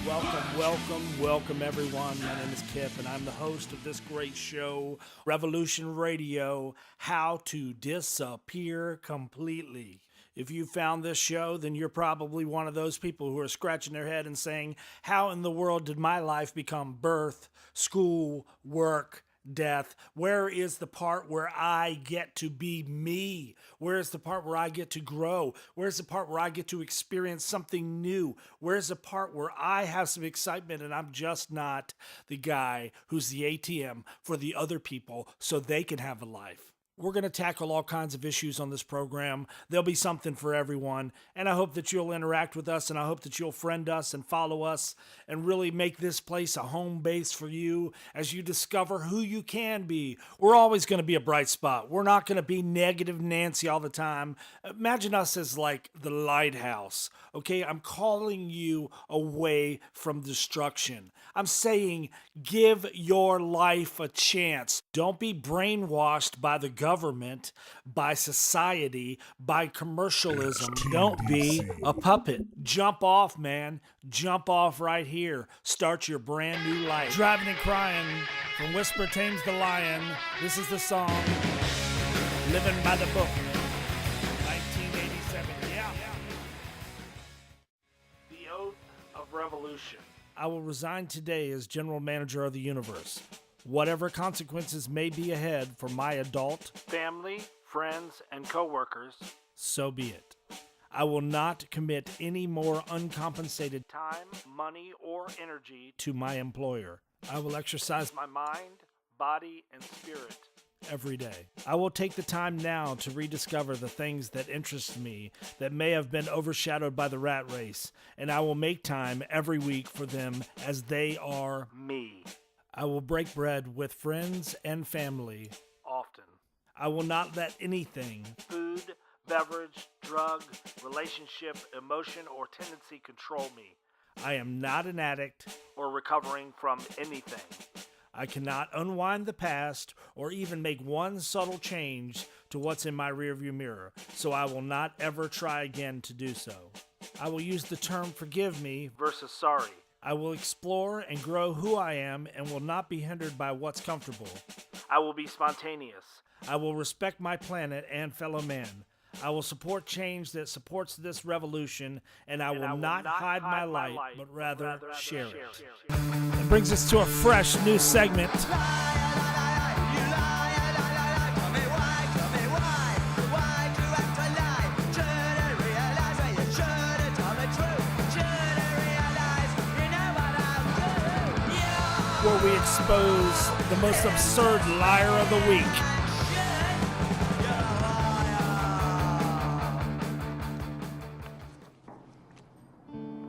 Welcome everyone. My name is Kip and I'm the host of this great show, Revolution Radio, How to Disappear Completely. If you found this show, then you're probably one of those people who are scratching their head and saying, how in the world did my life become birth, school, work, death? Where is the part where I get to be me? Where is the part where I get to grow? Where's the part where I get to experience something new? Where's the part where I have some excitement and I'm just not the guy who's the ATM for the other people so they can have a life? We're going to tackle all kinds of issues on this program. There'll be something for everyone. And I hope that you'll interact with us, and I hope that you'll friend us and follow us and really make this place a home base for you as you discover who you can be. We're always going to be a bright spot. We're not going to be negative Nancy all the time. Imagine us as like the lighthouse, okay? I'm calling you away from destruction. I'm saying give your life a chance. Don't be brainwashed by the government, by society, by commercialism. HTDC. Don't be a puppet. Jump off, man. Jump off right here. Start your brand new life. Driving and Crying from Whisper Tames the Lion. This is the song Living by the Book. 1987. Yeah. The Oath of Revolution. I will resign today as general manager of the universe. Whatever consequences may be ahead for my adult, family, friends, and coworkers, so be it. I will not commit any more uncompensated time, money, or energy to my employer. I will exercise my mind, body, and spirit every day. I will take the time now to rediscover the things that interest me that may have been overshadowed by the rat race, and I will make time every week for them as they are me. I will break bread with friends and family often. I will not let anything, food, beverage, drug, relationship, emotion, or tendency control me. I am not an addict or recovering from anything. I cannot unwind the past or even make one subtle change to what's in my rearview mirror, so I will not ever try again to do so. I will use the term forgive me versus sorry. I will explore and grow who I am and will not be hindered by what's comfortable. I will be spontaneous. I will respect my planet and fellow man. I will support change that supports this revolution, and I will not hide my light, but rather share it. That brings us to a fresh new segment. Where we expose the most absurd liar of the week.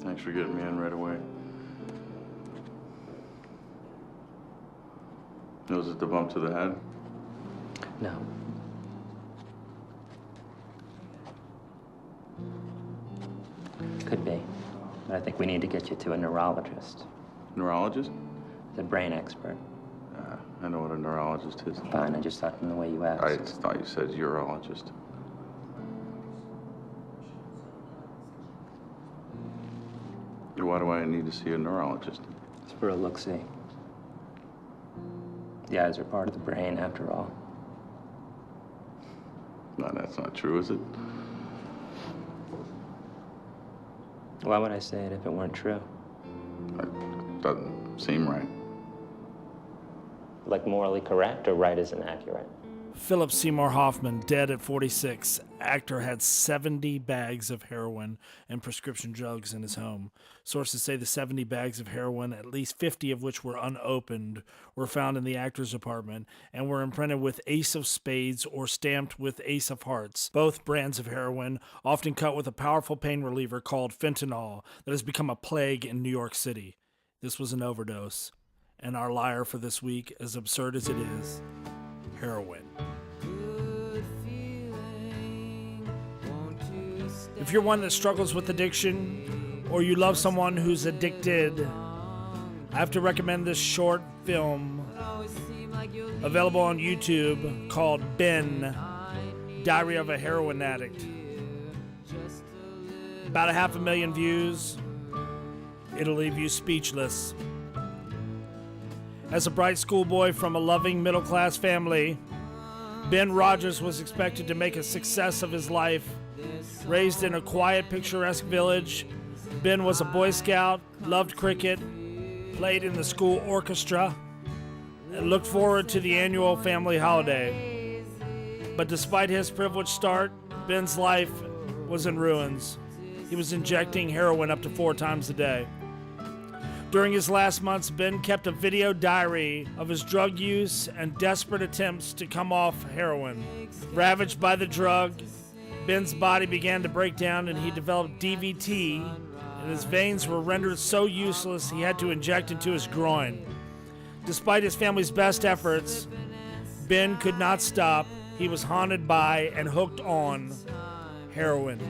Thanks for getting me in right away. Was it the bump to the head? No. Could be, but I think we need to get you to a neurologist. Neurologist? The brain expert. I know what a neurologist is. Fine, I just thought from the way you asked. I thought you said urologist. Why do I need to see a neurologist? It's for a look-see. The eyes are part of the brain, after all. No, that's not true, is it? Why would I say it if it weren't true? It doesn't seem right. Like morally correct or right as inaccurate? Philip Seymour Hoffman, dead at 46. Actor had 70 bags of heroin and prescription drugs in his home. Sources say the 70 bags of heroin, at least 50 of which were unopened, were found in the actor's apartment and were imprinted with Ace of Spades or stamped with Ace of Hearts. Both brands of heroin, often cut with a powerful pain reliever called fentanyl that has become a plague in New York City. This was an overdose. And our liar for this week, as absurd as it is, heroin. If you're one that struggles with addiction, or you love someone who's addicted, I have to recommend this short film available on YouTube called Ben, Diary of a Heroin Addict. About 500,000 views. It'll leave you speechless. As a bright schoolboy from a loving middle-class family, Ben Rogers was expected to make a success of his life. Raised in a quiet, picturesque village, Ben was a Boy Scout, loved cricket, played in the school orchestra, and looked forward to the annual family holiday. But despite his privileged start, Ben's life was in ruins. He was injecting heroin up to 4 times a day. During his last months, Ben kept a video diary of his drug use and desperate attempts to come off heroin. Ravaged by the drug, Ben's body began to break down and he developed DVT, and his veins were rendered so useless he had to inject into his groin. Despite his family's best efforts, Ben could not stop. He was haunted by and hooked on heroin.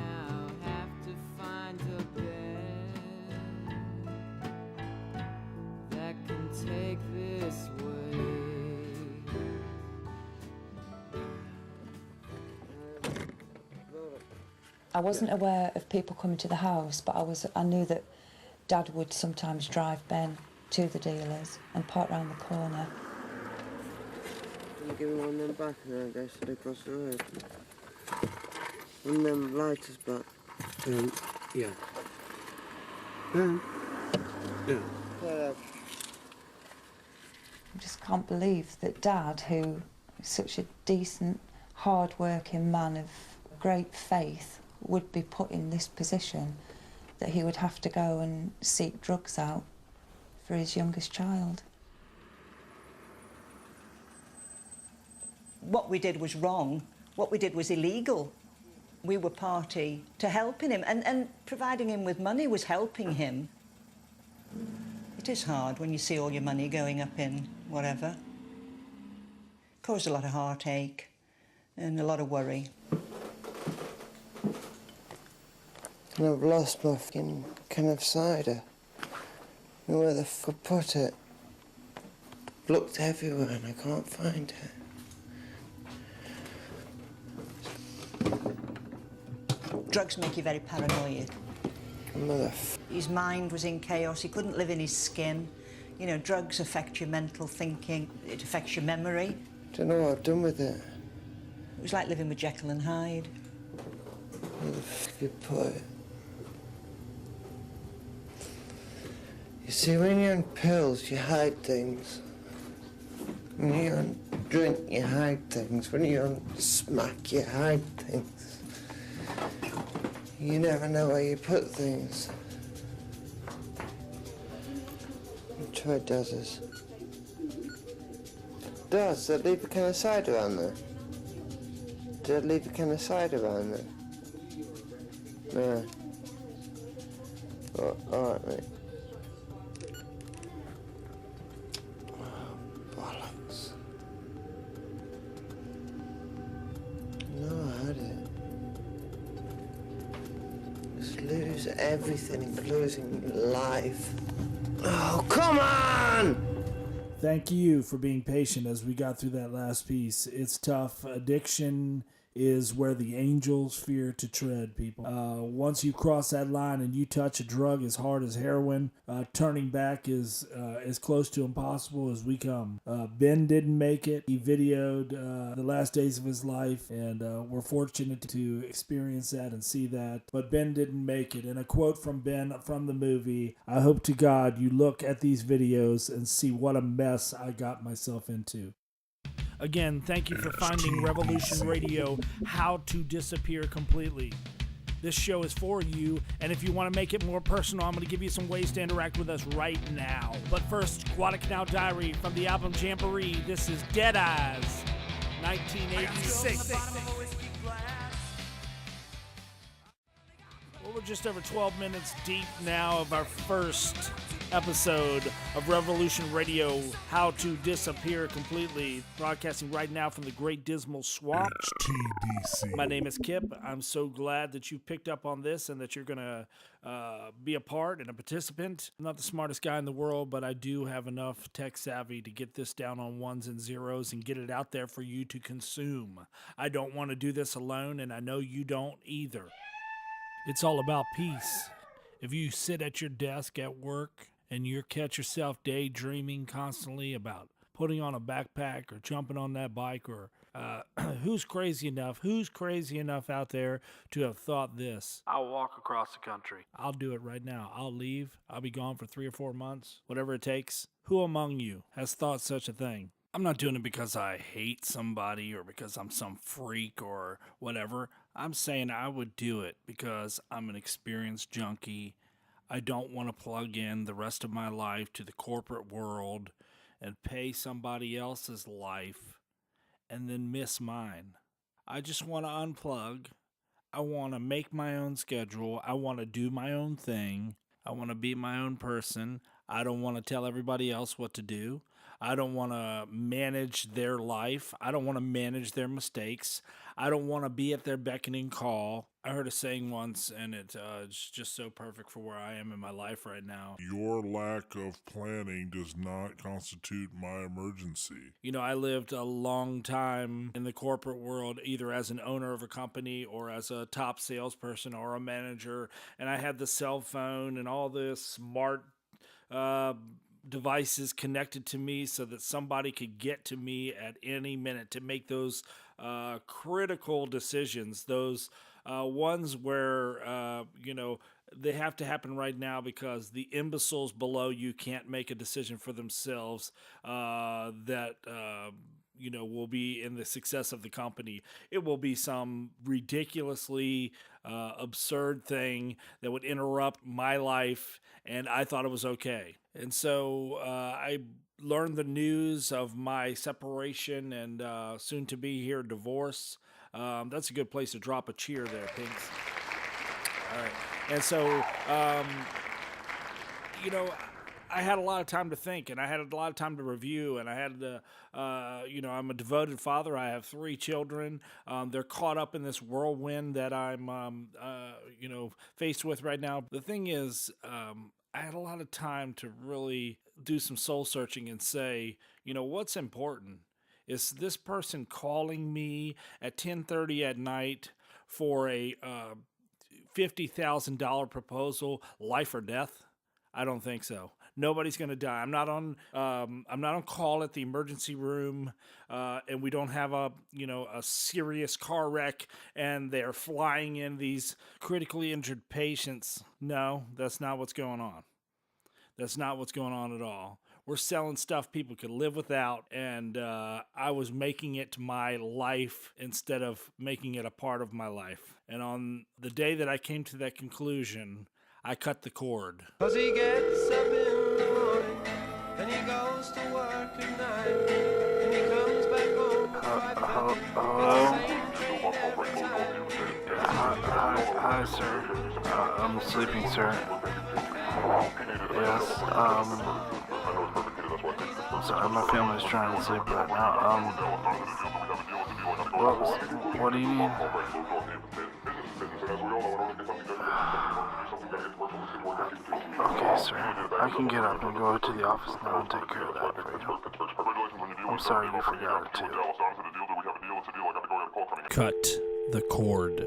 I wasn't aware of people coming to the house, but I knew that Dad would sometimes drive Ben to the dealers and park round the corner. Can you give me one of them back and then go straight across the road? One of them lighters back. Yeah. Yeah. I just can't believe that Dad, who is such a decent, hard-working man of great faith, would be put in this position, that he would have to go and seek drugs out for his youngest child. What we did was wrong. What we did was illegal. We were party to helping him, and providing him with money was helping him. It is hard when you see all your money going up in whatever. Caused a lot of heartache and a lot of worry. And I've lost my fucking can of cider. Where the f*** I put it? Looked everywhere and I can't find it. Drugs make you very paranoid. His mind was in chaos. He couldn't live in his skin. You know, drugs affect your mental thinking. It affects your memory. Don't know what I've done with it. It was like living with Jekyll and Hyde. Where the f*** you put it? You see, when you're on pills, you hide things. When you're on drink, you hide things. When you're on smack, you hide things. You never know where you put things. Try Daz's. Daz, did I leave a can of cider around there? Did I leave a can of cider around there? No. Oh, alright, mate. Oh, bollocks. No, I had it. Just lose everything, including life. Oh, come on! Thank you for being patient as we got through that last piece. It's tough. Addiction is where the angels fear to tread, people. Once you cross that line and you touch a drug as hard as heroin, turning back is as close to impossible as we come. Ben didn't make it. He videoed the last days of his life, and we're fortunate to experience that and see that. But Ben didn't make it. And a quote from Ben from the movie, "I hope to God you look at these videos and see what a mess I got myself into." Again, thank you for finding Revolution Radio, How to Disappear Completely. This show is for you, and if you want to make it more personal, I'm going to give you some ways to interact with us right now. But first, Guadalcanal Diary from the album Jamboree. This is Dead Eyes, 1986. Well, we're just over 12 minutes deep now of our first episode of Revolution Radio, How to Disappear Completely, broadcasting right now from the Great Dismal Swamp. HTDC. My name is Kip. I'm so glad that you picked up on this and that you're going to be a part and a participant. I'm not the smartest guy in the world, but I do have enough tech savvy to get this down on ones and zeros and get it out there for you to consume. I don't want to do this alone, and I know you don't either. It's all about peace. If you sit at your desk at work and you catch yourself daydreaming constantly about putting on a backpack or jumping on that bike, or who's crazy enough out there to have thought this? I'll walk across the country. I'll do it right now. I'll leave. I'll be gone for 3 or 4 months, whatever it takes. Who among you has thought such a thing? I'm not doing it because I hate somebody or because I'm some freak or whatever. I'm saying I would do it because I'm an experienced junkie. I don't want to plug in the rest of my life to the corporate world and pay somebody else's life and then miss mine. I just want to unplug. I want to make my own schedule. I want to do my own thing. I want to be my own person. I don't want to tell everybody else what to do. I don't want to manage their life. I don't want to manage their mistakes. I don't want to be at their beckoning call. I heard a saying once, and it's just so perfect for where I am in my life right now. Your lack of planning does not constitute my emergency. You know, I lived a long time in the corporate world, either as an owner of a company or as a top salesperson or a manager, and I had the cell phone and all this smart devices connected to me so that somebody could get to me at any minute to make those critical decisions, those ones where, they have to happen right now because the imbeciles below you can't make a decision for themselves that will be in the success of the company. It will be some ridiculously absurd thing that would interrupt my life, and I thought it was okay. And so I learned the news of my separation and soon to be here divorce. That's a good place to drop a cheer there, Pinks. All right. And so, I had a lot of time to think, and I had a lot of time to review, and I had I'm a devoted father. I have 3 children. They're caught up in this whirlwind that I'm, faced with right now. The thing is, I had a lot of time to really do some soul searching and say, what's important? Is this person calling me at 10:30 at night for a $50,000 proposal, life or death? I don't think so. Nobody's going to die. I'm not on call at the emergency room, and we don't have a serious car wreck, and they're flying in these critically injured patients. No, that's not what's going on. That's not what's going on at all. We're selling stuff people could live without, and I was making it my life instead of making it a part of my life. And on the day that I came to that conclusion, I cut the cord. 'Cause he gets up in the morning and he goes to work at night and he comes back home at 5:30. Hi, sir. I'm sleeping, sir. Yes, sorry, my family's trying to sleep right now. What do you need? Okay, sir. I can get up and go to the office now and take care of that for you. I'm sorry you forgot it, too. Cut the cord.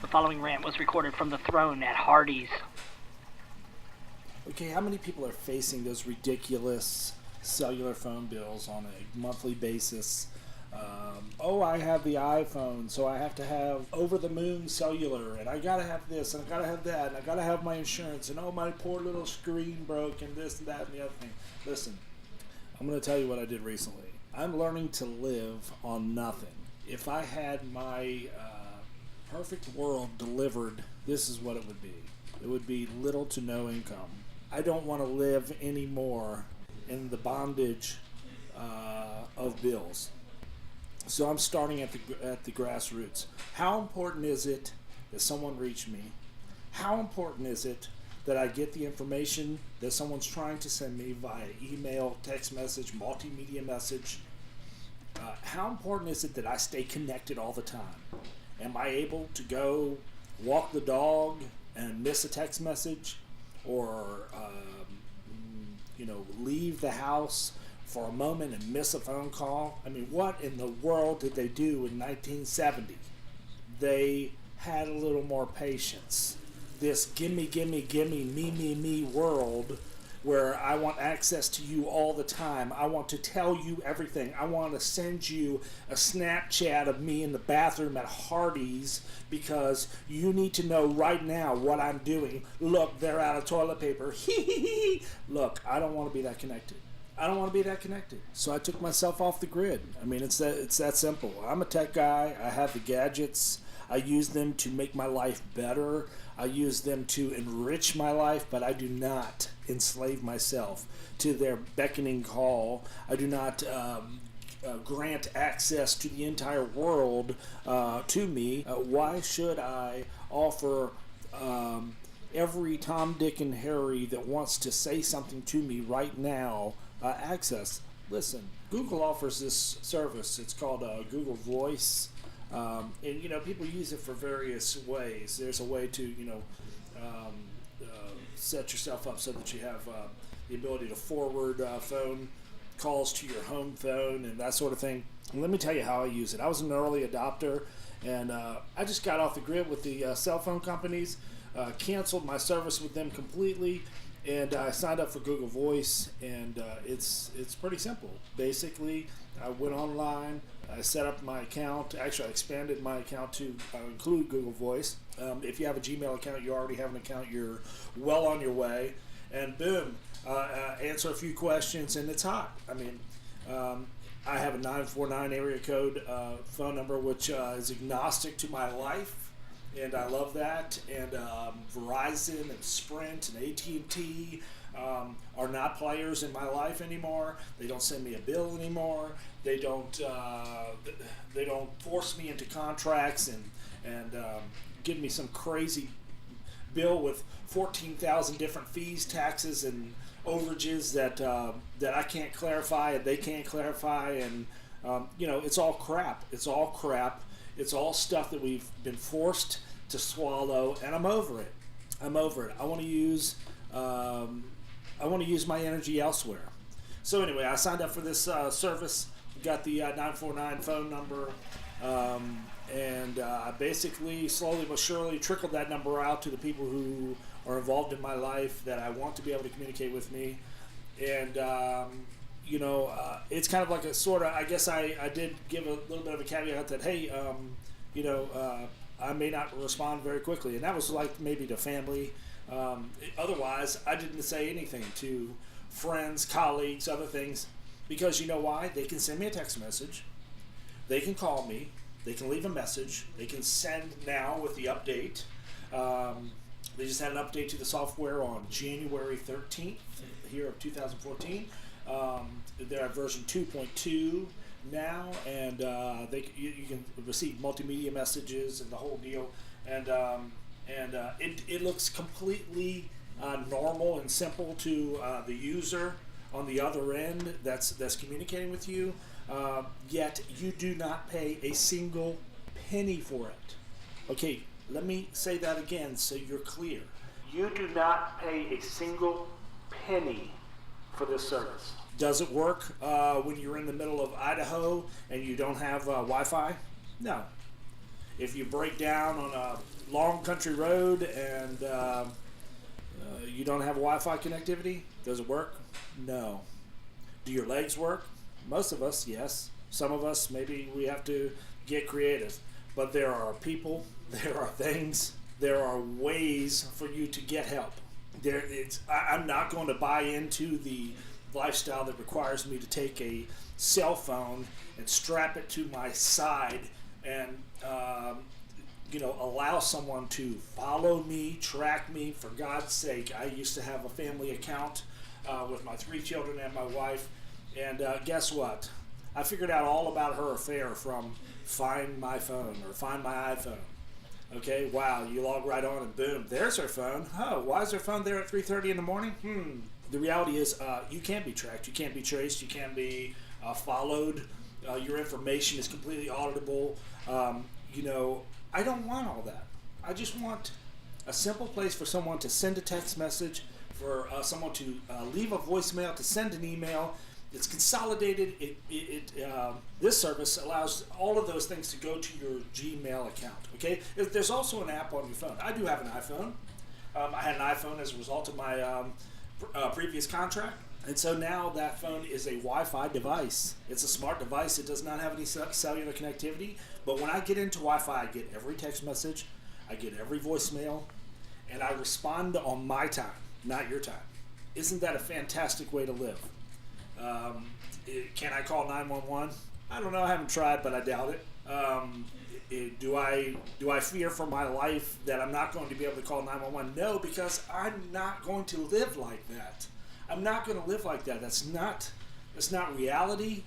The following rant was recorded from the throne at Hardee's. Okay, how many people are facing those ridiculous cellular phone bills on a monthly basis? I have the iPhone, so I have to have over-the-moon cellular, and I gotta have this, and I gotta have that, and I gotta have my insurance, and my poor little screen broke, and this, and that, and the other thing. Listen, I'm gonna tell you what I did recently. I'm learning to live on nothing. If I had my perfect world delivered, this is what it would be. It would be little to no income. I don't want to live anymore in the bondage of bills. So I'm starting at the grassroots. How important is it that someone reach me? How important is it that I get the information that someone's trying to send me via email, text message, multimedia message? How important is it that I stay connected all the time? Am I able to go walk the dog and miss a text message, or leave the house for a moment and miss a phone call? I mean, what in the world did they do in 1970? they had a little more patience. This gimme, gimme, gimme, me world where I want access to you all the time. I want to tell you everything. I want to send you a Snapchat of me in the bathroom at Hardee's because you need to know right now what I'm doing. Look, they're out of toilet paper. Look, I don't want to be that connected. I don't want to be that connected. So I took myself off the grid. I mean, it's that simple. I'm a tech guy. I have the gadgets. I use them to make my life better. I use them to enrich my life, but I do not enslave myself to their beckoning call. I do not grant access to the entire world to me. Why should I offer every Tom, Dick, and Harry that wants to say something to me right now access? Listen, Google offers this service. It's called Google Voice. And people use it for various ways. There's a way to set yourself up so that you have the ability to forward phone calls to your home phone and that sort of thing. And let me tell you how I use it. I was an early adopter, and I just got off the grid with the cell phone companies, canceled my service with them completely, and I signed up for Google Voice, and it's pretty simple. Basically, I went online, I set up my account. Actually, I expanded my account to include Google Voice. If you have a Gmail account, you already have an account, you're well on your way. And boom, answer a few questions, and it's hot. I mean, I have a 949 area code phone number, which is agnostic to my life, and I love that. And Verizon and Sprint and AT&T are not players in my life anymore. They don't send me a bill anymore. They don't force me into contracts and give me some crazy bill with 14,000 different fees, taxes, and overages that I can't clarify and they can't clarify. And it's all crap. It's all crap. It's all stuff that we've been forced to swallow, and I'm over it. I'm over it. I want to use my energy elsewhere. So anyway, I signed up for this service. Got the 949 phone number, and I basically slowly but surely trickled that number out to the people who are involved in my life that I want to be able to communicate with me. And it's kind of like a sort of, I guess I did give a little bit of a caveat that, hey, I may not respond very quickly, and that was like maybe to family. Otherwise, I didn't say anything to friends, colleagues, other things, because you know why? They can send me a text message, they can call me, they can leave a message, they can send now with the update. They just had an update to the software on January 13th here of 2014. They're at version 2.2 now, and you can receive multimedia messages and the whole deal. And it looks completely normal and simple to the user on the other end that's communicating with you, yet you do not pay a single penny for it. Okay, let me say that again so you're clear. You do not pay a single penny for this service. Does it work when you're in the middle of Idaho and you don't have Wi-Fi? No. If you break down on a long country road and you don't have Wi-Fi connectivity, does it work? No. Do your legs work? Most of us, yes. Some of us, maybe we have to get creative. But there are people, there are things, there are ways for you to get help. I'm not going to buy into the lifestyle that requires me to take a cell phone and strap it to my side and allow someone to follow me, track me. For God's sake, I used to have a family account with my 3 children and my wife, and guess what? I figured out all about her affair from Find My Phone or Find My iPhone. Okay, wow, you log right on and boom, there's her phone. Oh, why is her phone there at 3:30 in the morning? The reality is you can't be tracked, you can't be traced, you can't be followed. Your information is completely auditable. I don't want all that. I just want a simple place for someone to send a text message, for someone to leave a voicemail, to send an email, It's consolidated. This service allows all of those things to go to your Gmail account. Okay. There's also an app on your phone. I do have an iPhone. I had an iPhone as a result of my previous contract. And so now that phone is a Wi-Fi device. It's a smart device. It does not have any cellular connectivity. But when I get into Wi-Fi, I get every text message, I get every voicemail, and I respond on my time, not your time. Isn't that a fantastic way to live? Can I call 911? I don't know. I haven't tried, but I doubt it. Do I fear for my life that I'm not going to be able to call 911? No, because I'm not going to live like that. I'm not going to live like that. That's not reality.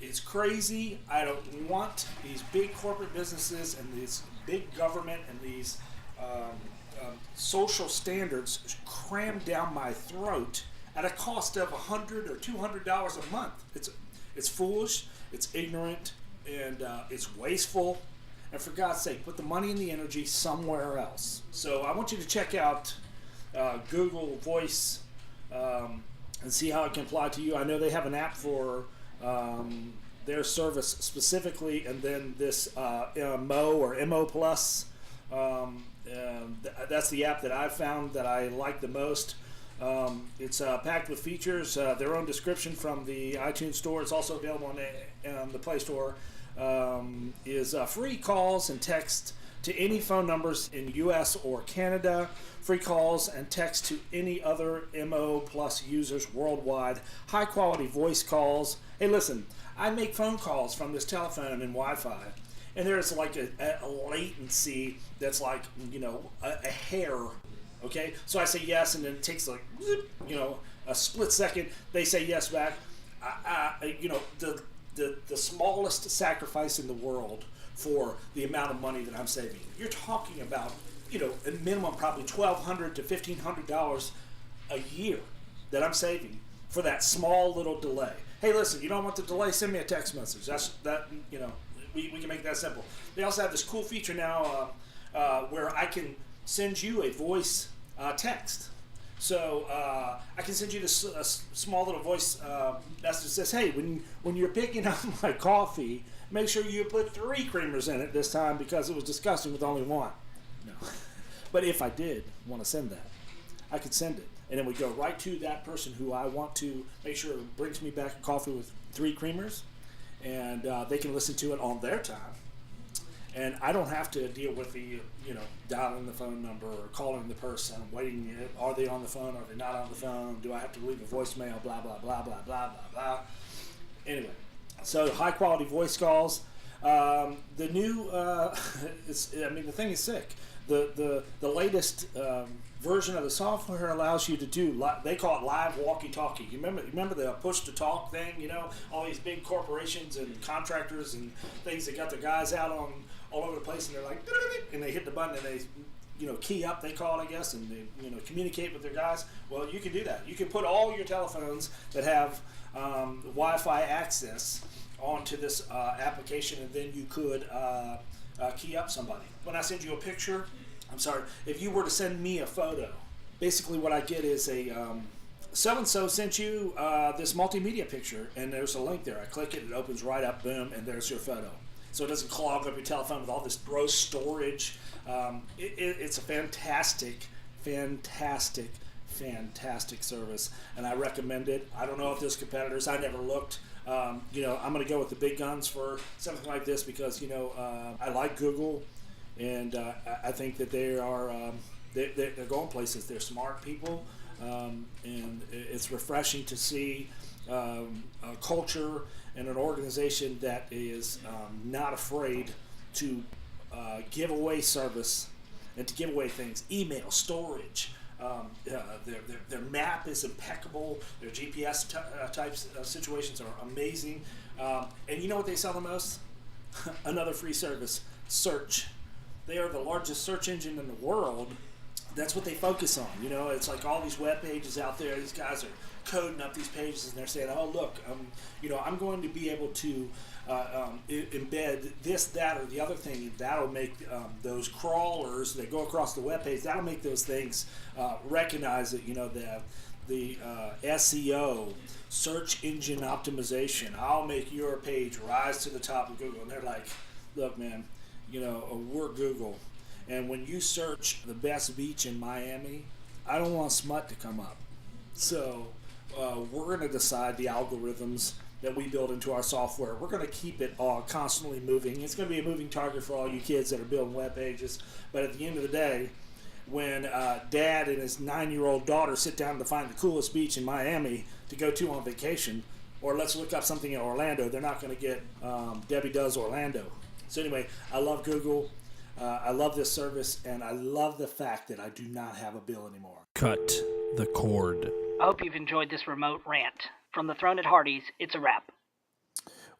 It's crazy. I don't want these big corporate businesses and this big government and these social standards crammed down my throat at a cost of $100 or $200 a month. It's foolish. It's ignorant, and it's wasteful. And for God's sake, put the money and the energy somewhere else. So I want you to check out Google Voice. And see how it can apply to you. I know they have an app for their service specifically, and then this Mo or MO Plus. That's the app that I've found that I like the most. It's packed with features. Their own description from the iTunes Store. It's also available on the Play Store. Is free calls and text to any phone numbers in U.S. or Canada, free calls and text to any other MO Plus users worldwide, high-quality voice calls. Hey, listen, I make phone calls from this telephone and Wi-Fi, and there's like a latency that's like, a hair, okay? So I say yes, and then it takes like, a split second. They say yes back. The smallest sacrifice in the world for the amount of money that I'm saving. You're talking about, a minimum probably $1,200 to $1,500 a year that I'm saving for that small little delay. Hey, listen, you don't want the delay? Send me a text message. We can make that simple. They also have this cool feature now where I can send you a voice text. So I can send you this small little voice message that says, hey, when you're picking up my coffee, make sure you put 3 creamers in it this time because it was disgusting with only 1. No. But if I did want to send that, I could send it. And then we go right to that person who I want to make sure brings me back a coffee with 3 creamers. And they can listen to it on their time. And I don't have to deal with the, dialing the phone number or calling the person, waiting, are they on the phone, are they not on the phone, do I have to leave a voicemail, blah, blah, blah, blah, blah, blah, blah. Anyway, so high-quality voice calls. The new, the thing is sick. The latest version of the software allows you to do, they call it live walkie-talkie. You remember the push-to-talk thing, all these big corporations and contractors and things that got their guys out on all over the place, and they're like, and they hit the button and they, key up, they call it, I guess, and they, communicate with their guys. Well, you can do that. You can put all your telephones that have Wi-Fi access onto this application, and then you could key up somebody. When I send you a picture, if you were to send me a photo, basically what I get is a so-and-so sent you this multimedia picture, and there's a link there. I click it, it opens right up, boom, and there's your photo. So it doesn't clog up your telephone with all this gross storage. It's a fantastic service, and I recommend it. I don't know if there's competitors. I never looked. I'm going to go with the big guns for something like this because, I like Google, and I think that they are they're going places. They're smart people, and it's refreshing to see a culture and an organization that is not afraid to give away service and to give away things, email, storage. Their map is impeccable. Their GPS types situations are amazing. And you know what they sell the most? Another free service, search. They are the largest search engine in the world. That's what they focus on. It's like all these web pages out there. These guys are coding up these pages, and they're saying, oh, look, I'm going to be able to embed this, that, or the other thing, and that'll make those crawlers that go across the web page, that'll make those things recognize that, the SEO, search engine optimization. I'll make your page rise to the top of Google. And they're like, look, man, we're Google. And when you search the best beach in Miami, I don't want smut to come up. So we're going to decide the algorithms that we build into our software. We're going to keep it all constantly moving. It's going to be a moving target for all you kids that are building web pages. But at the end of the day, when dad and his 9-year-old daughter sit down to find the coolest beach in Miami to go to on vacation, or let's look up something in Orlando, they're not going to get Debbie Does Orlando. So anyway, I love Google. I love this service, and I love the fact that I do not have a bill anymore. Cut the cord. I hope you've enjoyed this remote rant. From the throne at Hardee's, it's a wrap.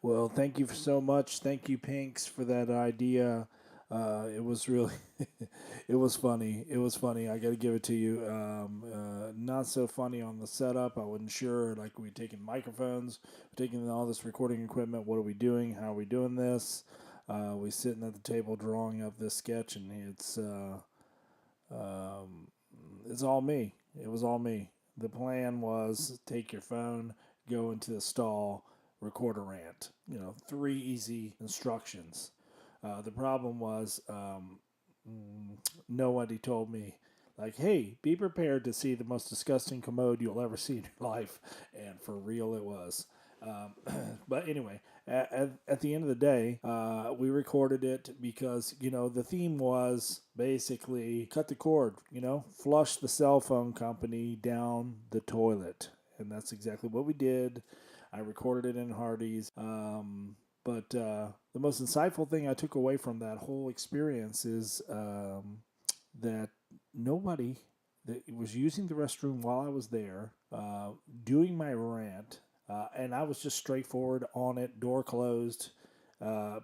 Well, thank you so much. Thank you, Pinks, for that idea. It was really, it was funny. It was funny. I got to give it to you. Not so funny on the setup. I wasn't sure. Like, we taking microphones, we're taking all this recording equipment. What are we doing? How are we doing this? We sitting at the table drawing up this sketch, and it's all me. It was all me. The plan was take your phone, go into the stall, record a rant. 3 easy instructions. The problem was nobody told me, like, hey, be prepared to see the most disgusting commode you'll ever see in your life. And for real it was. But anyway, at the end of the day, we recorded it because, the theme was basically cut the cord, flush the cell phone company down the toilet. And that's exactly what we did. I recorded it in Hardee's. But the most insightful thing I took away from that whole experience is that nobody that was using the restroom while I was there, doing my rant, and I was just straightforward on it, door closed,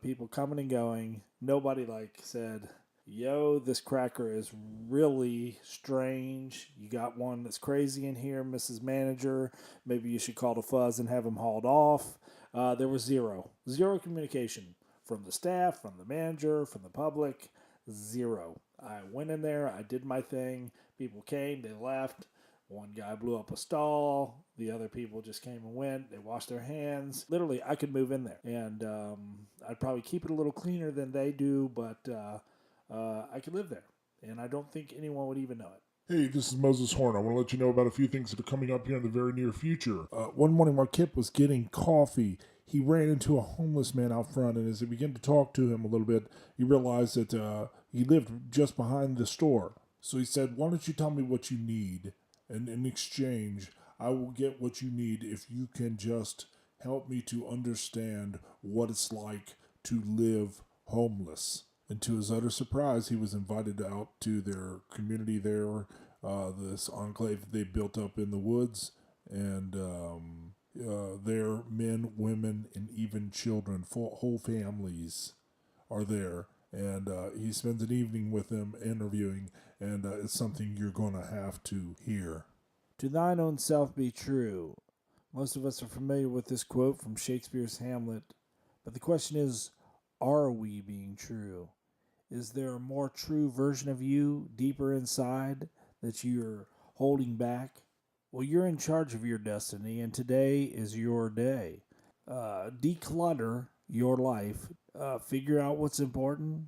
people coming and going. Nobody said, yo, this cracker is really strange. You got one that's crazy in here, Mrs. Manager. Maybe you should call the fuzz and have him hauled off. There was zero communication from the staff, from the manager, from the public. Zero. I went in there. I did my thing. People came. They left. One guy blew up a stall. The other people just came and went. They washed their hands. Literally, I could move in there. And I'd probably keep it a little cleaner than they do, but I could live there. And I don't think anyone would even know it. Hey, this is Moses Horn. I want to let you know about a few things that are coming up here in the very near future. One morning while Kip was getting coffee, he ran into a homeless man out front, and as he began to talk to him a little bit, he realized that he lived just behind the store. So he said, why don't you tell me what you need? And in exchange, I will get what you need if you can just help me to understand what it's like to live homeless. And to his utter surprise, he was invited out to their community there, this enclave they built up in the woods. And their men, women, and even children, whole families are there. And he spends an evening with them interviewing, and it's something you're going to have to hear. To thine own self be true. Most of us are familiar with this quote from Shakespeare's Hamlet. But the question is, are we being true? Is there a more true version of you deeper inside that you're holding back? Well, you're in charge of your destiny, and today is your day. Declutter your life. Figure out what's important.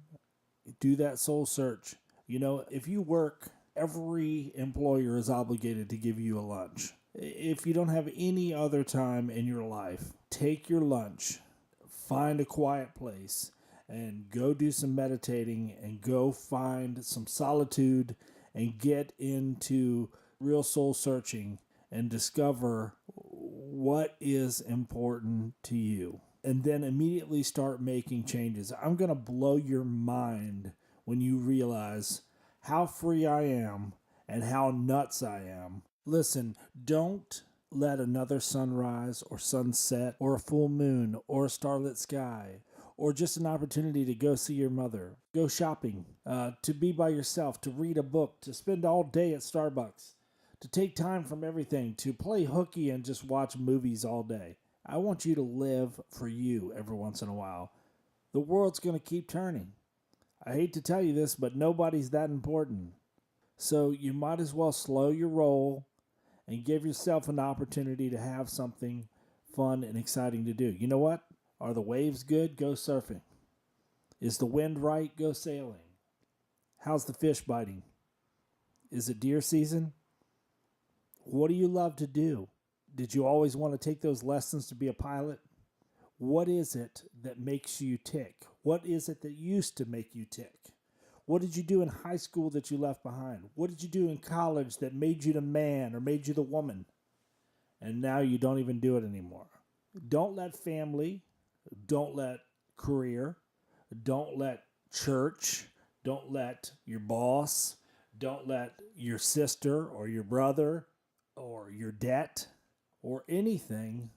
Do that soul search. If you work, every employer is obligated to give you a lunch. If you don't have any other time in your life, take your lunch, find a quiet place, and go do some meditating and go find some solitude and get into real soul searching and discover what is important to you. And then immediately start making changes. I'm going to blow your mind when you realize how free I am and how nuts I am. Listen, don't let another sunrise or sunset or a full moon or a starlit sky or just an opportunity to go see your mother, go shopping, to be by yourself, to read a book, to spend all day at Starbucks, to take time from everything, to play hooky and just watch movies all day. I want you to live for you every once in a while. The world's going to keep turning. I hate to tell you this, but nobody's that important. So you might as well slow your roll and give yourself an opportunity to have something fun and exciting to do. You know what? Are the waves good? Go surfing. Is the wind right? Go sailing. How's the fish biting? Is it deer season? What do you love to do? Did you always want to take those lessons to be a pilot? What is it that makes you tick? What is it that used to make you tick? What did you do in high school that you left behind? What did you do in college that made you the man or made you the woman? And now you don't even do it anymore. Don't let family, don't let career, don't let church, don't let your boss, don't let your sister or your brother or your debt or anything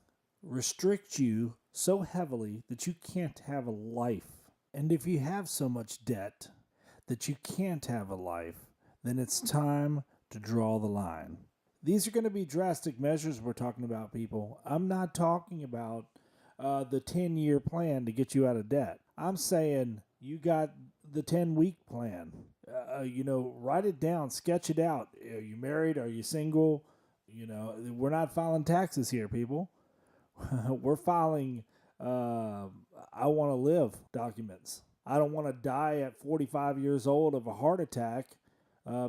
restrict you so heavily that you can't have a life. And if you have so much debt that you can't have a life, then it's time to draw the line. These are going to be drastic measures we're talking about, people. I'm not talking about the 10-year plan to get you out of debt. I'm saying you got the 10-week plan. Write it down, sketch it out. Are you married? Are you single? We're not filing taxes here, people. We're filing I want to live documents. I don't want to die at 45 years old of a heart attack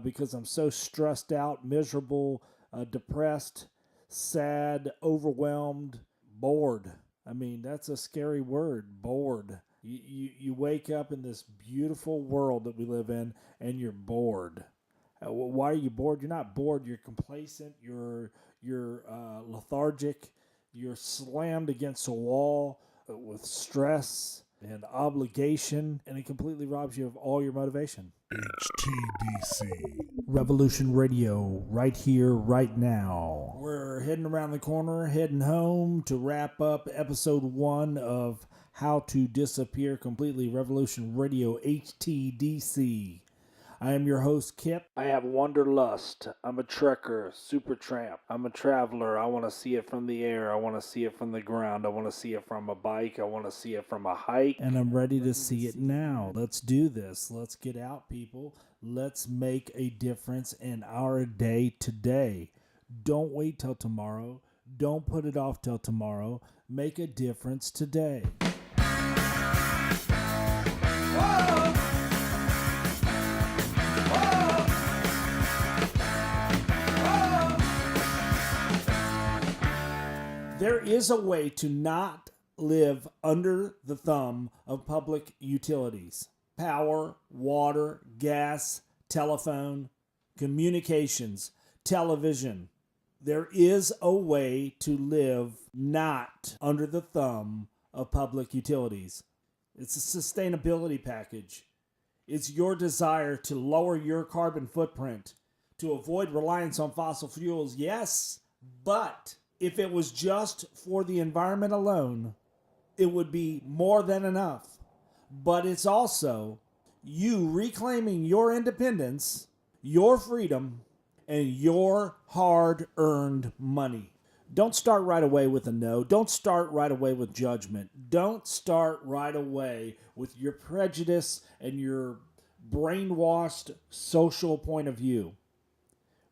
because I'm so stressed out, miserable, depressed, sad, overwhelmed, bored. I mean, that's a scary word, bored. You wake up in this beautiful world that we live in, and you're bored. Why are you bored? You're not bored. You're complacent. You're lethargic. You're slammed against a wall with stress and obligation, and it completely robs you of all your motivation. HTDC. Revolution Radio, right here, right now. We're heading around the corner, heading home to wrap up episode 1 of How to Disappear Completely, Revolution Radio HTDC. I am your host, Kip. I have wanderlust. I'm a trekker, super tramp. I'm a traveler. I want to see it from the air. I want to see it from the ground. I want to see it from a bike. I want to see it from a hike. And I'm ready to see it now. Let's do this. Let's get out, people. Let's make a difference in our day today. Don't wait till tomorrow. Don't put it off till tomorrow. Make a difference today. Whoa! There is a way to not live under the thumb of public utilities. Power, water, gas, telephone, communications, television. There is a way to live not under the thumb of public utilities. It's a sustainability package. It's your desire to lower your carbon footprint, to avoid reliance on fossil fuels, yes, but if it was just for the environment alone, it would be more than enough. But it's also you reclaiming your independence, your freedom, and your hard-earned money. Don't start right away with a no. Don't start right away with judgment. Don't start right away with your prejudice and your brainwashed social point of view.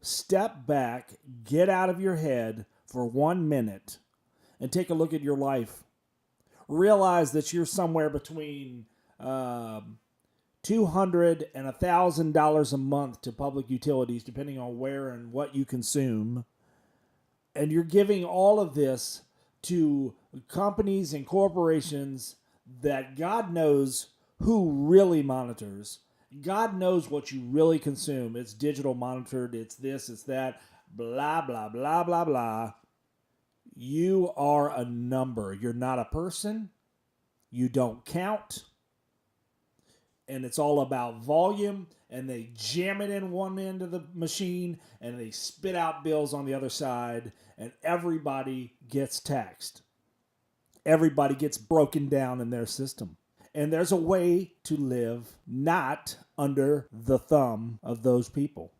Step back, get out of your head for 1 minute and take a look at your life. Realize that you're somewhere between $200 and $1,000 a month to public utilities, depending on where and what you consume. And you're giving all of this to companies and corporations that God knows who really monitors. God knows what you really consume. It's digital monitored. It's this, it's that. Blah, blah, blah, blah, blah. You are a number. You're not a person. You don't count. And it's all about volume. And they jam it in one end of the machine. And they spit out bills on the other side. And everybody gets taxed. Everybody gets broken down in their system. And there's a way to live not under the thumb of those people.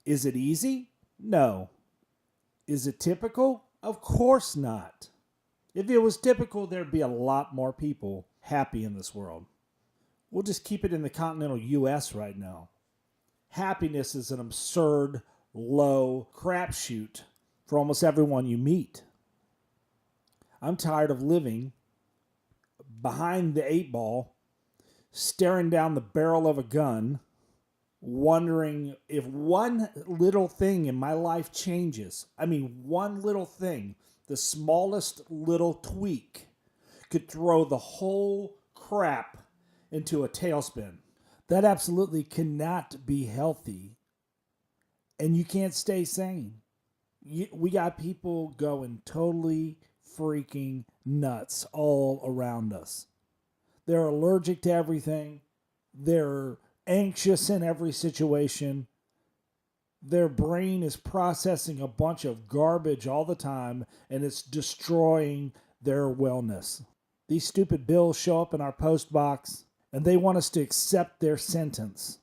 Is it easy? No. Is it typical? Of course not. If it was typical, there'd be a lot more people happy in this world. We'll just keep it in the continental U.S. right now. Happiness is an absurd low crapshoot for almost everyone you meet. I'm tired of living behind the 8-ball, staring down the barrel of a gun, wondering if one little thing in my life changes. I mean, one little thing, the smallest little tweak, could throw the whole crap into a tailspin. That absolutely cannot be healthy. And you can't stay sane. We got people going totally freaking nuts all around us. They're allergic to everything. They're anxious in every situation. Their brain is processing a bunch of garbage all the time, and it's destroying their wellness. These stupid bills show up in our post box, and they want us to accept their sentence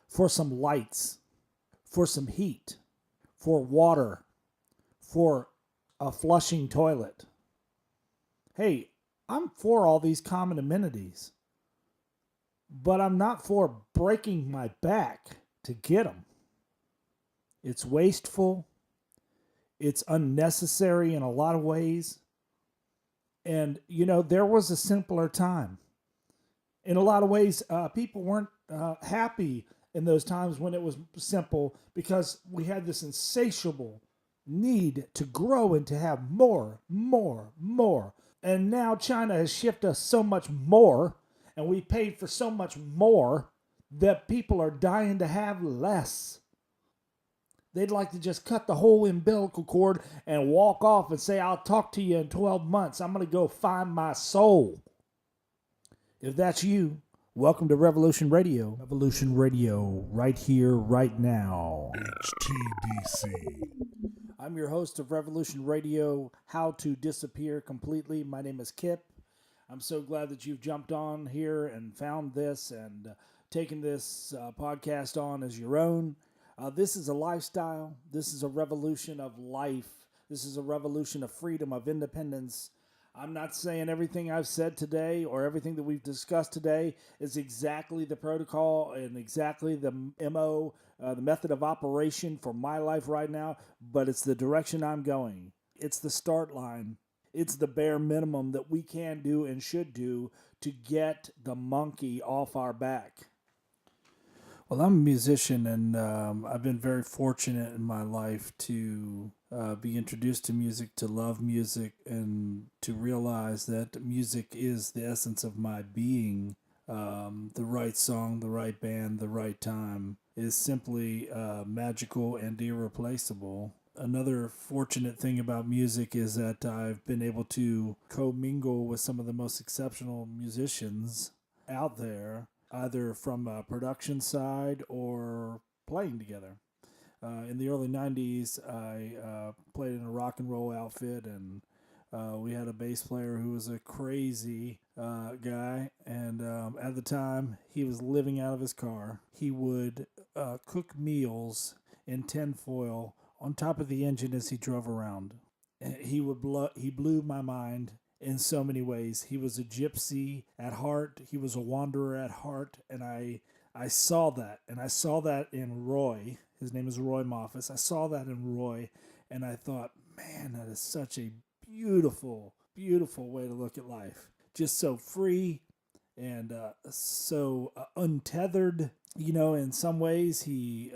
for some lights, for some heat, for water, for a flushing toilet. Hey, I'm for all these common amenities, but I'm not for breaking my back to get them. It's wasteful. It's unnecessary in a lot of ways. And, you know, there was a simpler time. In a lot of ways, people weren't happy in those times when it was simple, because we had this insatiable need to grow and to have more. And now China has shipped us so much more, and we paid for so much more, that people are dying to have less. They'd like to just cut the whole umbilical cord and walk off and say, I'll talk to you in 12 months. I'm going to go find my soul. If that's you, welcome to Revolution Radio. Revolution Radio, right here, right now. HTDC. I'm your host of Revolution Radio, How to Disappear Completely. My name is Kip. I'm so glad that you've jumped on here and found this and taken this podcast on as your own. This is a lifestyle. This is a revolution of life. This is a revolution of freedom, of independence. I'm not saying everything I've said today or everything that we've discussed today is exactly the protocol and exactly the MO, the method of operation for my life right now, but it's the direction I'm going. It's the start line. It's the bare minimum that we can do and should do to get the monkey off our back. Well, I'm a musician, and I've been very fortunate in my life to be introduced to music, to love music, and to realize that music is the essence of my being. The right song, the right band, the right time is simply magical and irreplaceable. Another fortunate thing about music is that I've been able to commingle with some of the most exceptional musicians out there, either from a production side or playing together. In the early 90s, I played in a rock and roll outfit, and we had a bass player who was a crazy guy, and at the time, he was living out of his car. He would cook meals in tinfoil on top of the engine as he drove around. He blew my mind in so many ways. He was a gypsy at heart. He was a wanderer at heart. And I saw that. And I saw that in Roy. His name is Roy Moffus. I saw that in Roy. And I thought, man, that is such a beautiful, beautiful way to look at life. Just so free and so untethered. You know, in some ways, he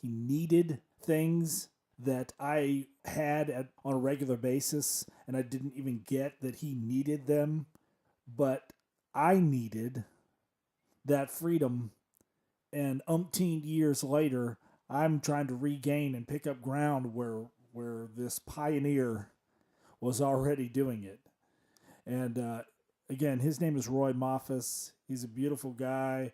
needed things that I had on a regular basis, and I didn't even get that he needed them, but I needed that freedom, and umpteen years later, I'm trying to regain and pick up ground where this pioneer was already doing it. And again, his name is Roy Moffus. He's a beautiful guy.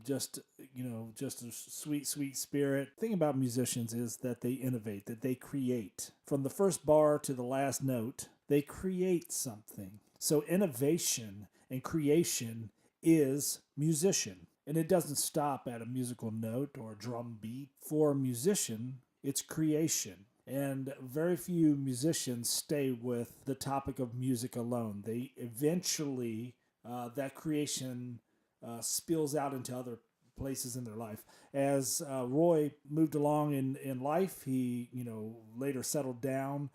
Just a sweet, sweet spirit. The thing about musicians is that they innovate, that they create. From the first bar to the last note, they create something. So innovation and creation is musician. And it doesn't stop at a musical note or a drum beat. For a musician, it's creation. And very few musicians stay with the topic of music alone. They eventually, that creation spills out into other places in their life. As Roy moved along in life, he later settled down,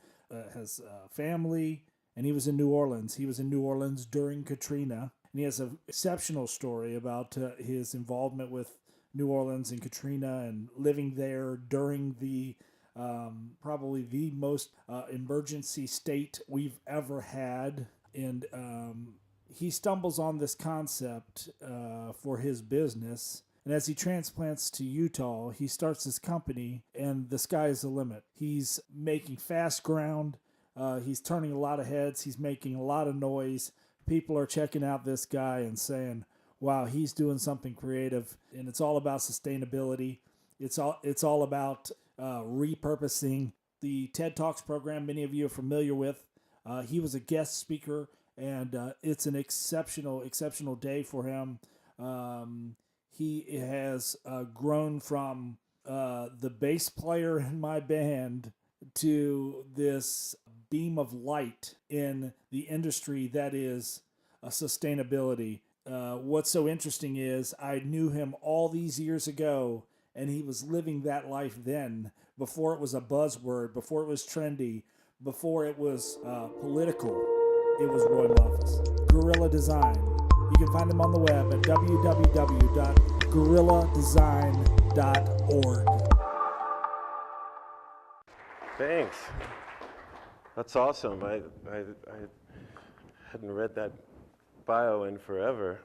has a family, and he was in New Orleans. He was in New Orleans during Katrina, and he has an exceptional story about his involvement with New Orleans and Katrina and living there during the probably the most emergency state we've ever had. And he stumbles on this concept for his business. And as he transplants to Utah, he starts his company, and the sky is the limit. He's making fast ground. He's turning a lot of heads. He's making a lot of noise. People are checking out this guy and saying, wow, he's doing something creative. And it's all about sustainability. It's all about repurposing. The TED Talks program, many of you are familiar with. He was a guest speaker, and it's an exceptional day for him. He has grown from the bass player in my band to this beam of light in the industry that is sustainability. What's so interesting is I knew him all these years ago, and he was living that life then, before it was a buzzword, before it was trendy, before it was political. It was Roy Muffus. Guerrilla Design. You can find them on the web at www.guerrilladesign.org. Thanks. That's awesome. I hadn't read that bio in forever.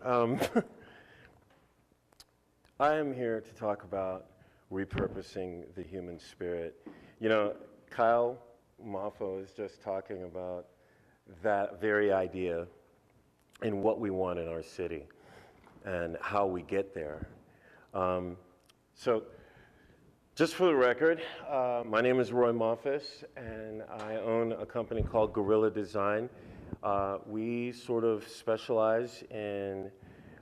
I am here to talk about repurposing the human spirit. Kyle Moffo is just talking about that very idea and what we want in our city and how we get there. So just for the record, my name is Roy Moffus, and I own a company called Guerrilla Design. We sort of specialize in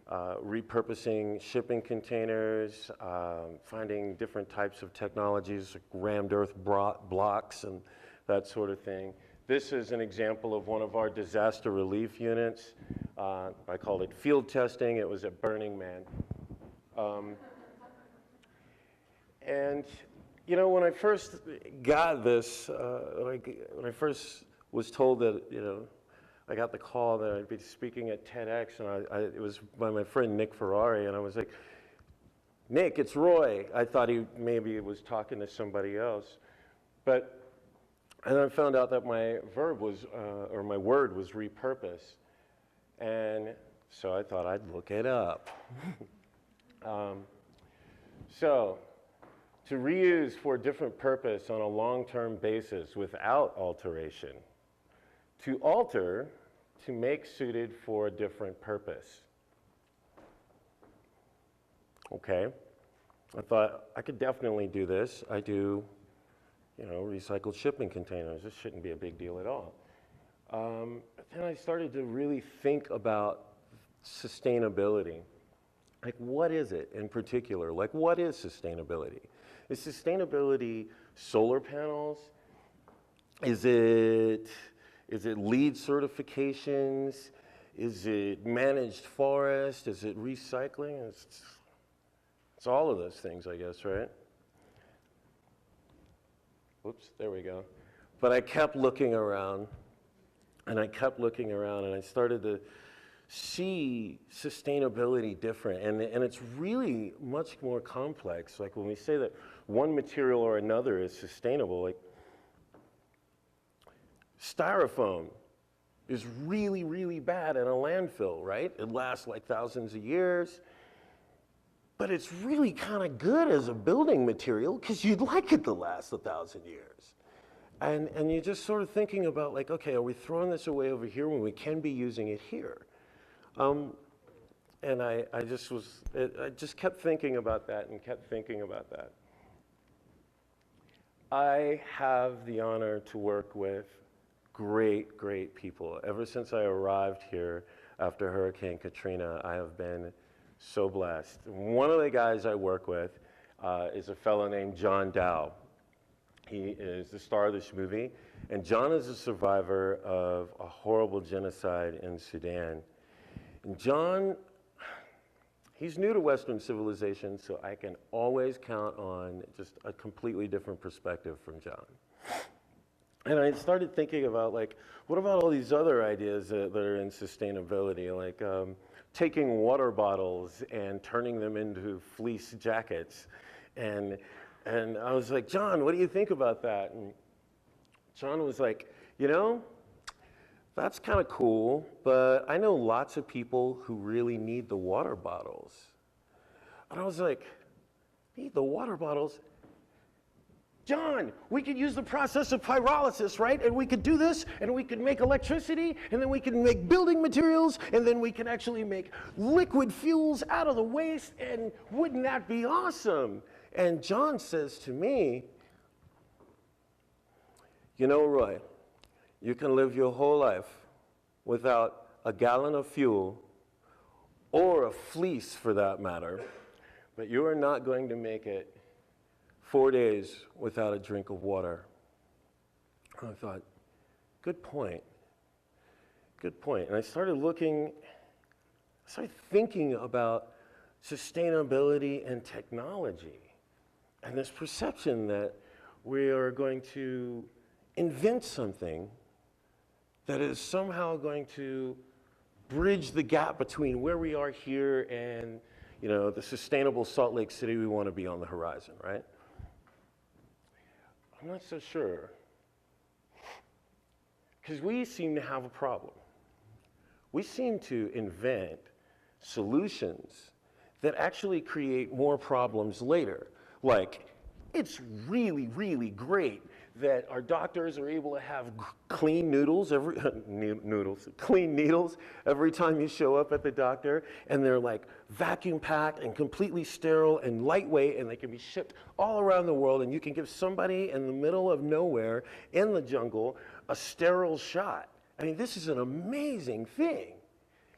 repurposing shipping containers, finding different types of technologies, like rammed earth blocks and that sort of thing. This is an example of one of our disaster relief units. I called it field testing. It was at Burning Man. And when I first got this, when I first was told that, I got the call that I'd be speaking at TEDx, and it was by my friend Nick Ferrari, and I was like, Nick, it's Roy. I thought he maybe was talking to somebody else. And I found out that my verb was, or my word was repurpose. And so I thought I'd look it up. So, to reuse for a different purpose on a long-term basis without alteration. To alter, to make suited for a different purpose. Okay, I thought I could definitely do this. I do, recycled shipping containers. This shouldn't be a big deal at all. But then I started to really think about sustainability. Like, what is it in particular? Like, what is sustainability? Is sustainability solar panels? Is it LEED certifications? Is it managed forest? Is it recycling? It's all of those things, I guess, right? Whoops, there we go. But I kept looking around, and I started to see sustainability different, and it's really much more complex. Like, when we say that one material or another is sustainable, like, styrofoam is really, really bad in a landfill, right? It lasts like thousands of years, but it's really kind of good as a building material because you'd like it to last 1,000 years. And you're just sort of thinking about, like, okay, are we throwing this away over here when we can be using it here? And I just kept thinking about that and kept thinking about that. I have the honor to work with great, great people. Ever since I arrived here after Hurricane Katrina, I have been so blessed. One of the guys I work with is a fellow named John Dow. He is the star of this movie, and John is a survivor of a horrible genocide in Sudan. And John, He's new to Western civilization, so I can always count on just a completely different perspective from John. And I started thinking about, like, what about all these other ideas that are in sustainability, like taking water bottles and turning them into fleece jackets. And I was like, John, what do you think about that? And John was like, you know, that's kind of cool, but I know lots of people who really need the water bottles. And I was like, need the water bottles? John, we could use the process of pyrolysis, right? And we could do this, and we could make electricity, and then we can make building materials, and then we can actually make liquid fuels out of the waste, and wouldn't that be awesome? And John says to me, you know, Roy, you can live your whole life without a gallon of fuel, or a fleece for that matter, but you are not going to make it 4 days without a drink of water. And I thought, good point. Good point. And I started thinking about sustainability and technology, and this perception that we are going to invent something that is somehow going to bridge the gap between where we are here and, you know, the sustainable Salt Lake City we want to be on the horizon, right? I'm not so sure. Because we seem to have a problem. We seem to invent solutions that actually create more problems later. Like, it's really, really great that our doctors are able to have clean needles every time you show up at the doctor, and they're like vacuum packed and completely sterile and lightweight, and they can be shipped all around the world, and you can give somebody in the middle of nowhere in the jungle a sterile shot. I mean, this is an amazing thing.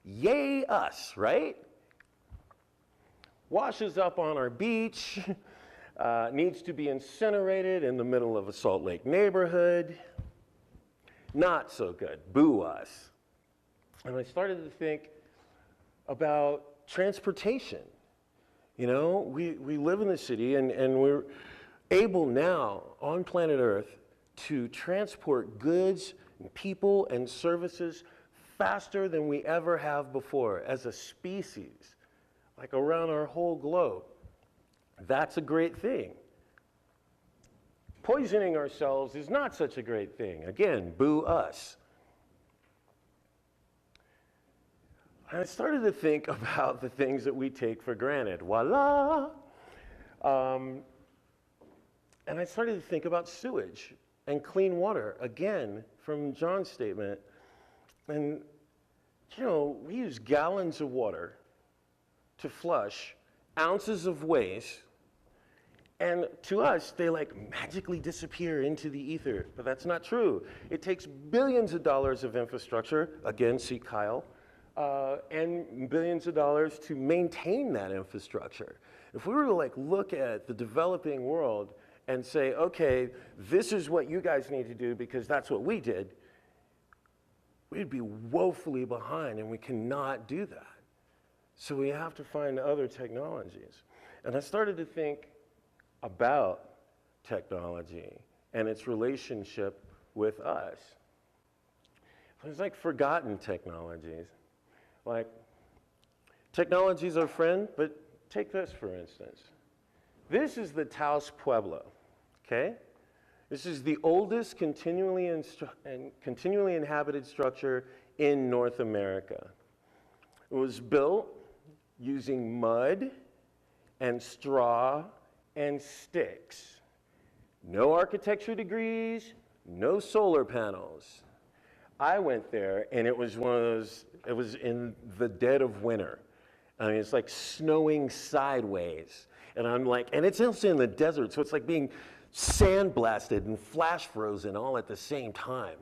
Yay us, right? Washes up on our beach. Needs to be incinerated in the middle of a Salt Lake neighborhood. Not so good. Boo us. And I started to think about transportation. You know, we live in the city, and we're able now on planet Earth to transport goods and people and services faster than we ever have before as a species, like around our whole globe. That's a great thing. Poisoning ourselves is not such a great thing. Again, boo us. And I started to think about the things that we take for granted. Voila! And I started to think about sewage and clean water, again, from John's statement. And, you know, we use gallons of water to flush ounces of waste. And to us, they like magically disappear into the ether, but that's not true. It takes billions of dollars of infrastructure, again, see Kyle, and billions of dollars to maintain that infrastructure. If we were to like look at the developing world and say, okay, this is what you guys need to do because that's what we did, we'd be woefully behind, and we cannot do that. So we have to find other technologies. And I started to think about technology and its relationship with us. There's like forgotten technologies. Like, technology's our friend, but take this for instance. This is the Taos Pueblo, okay? This is the oldest continually inhabited structure in North America. It was built using mud and straw and sticks. No architecture degrees, no solar panels. I went there, and it was one of those, it was in the dead of winter. I mean, it's like snowing sideways. And I'm like, and it's also in the desert, so it's like being sandblasted and flash frozen all at the same time.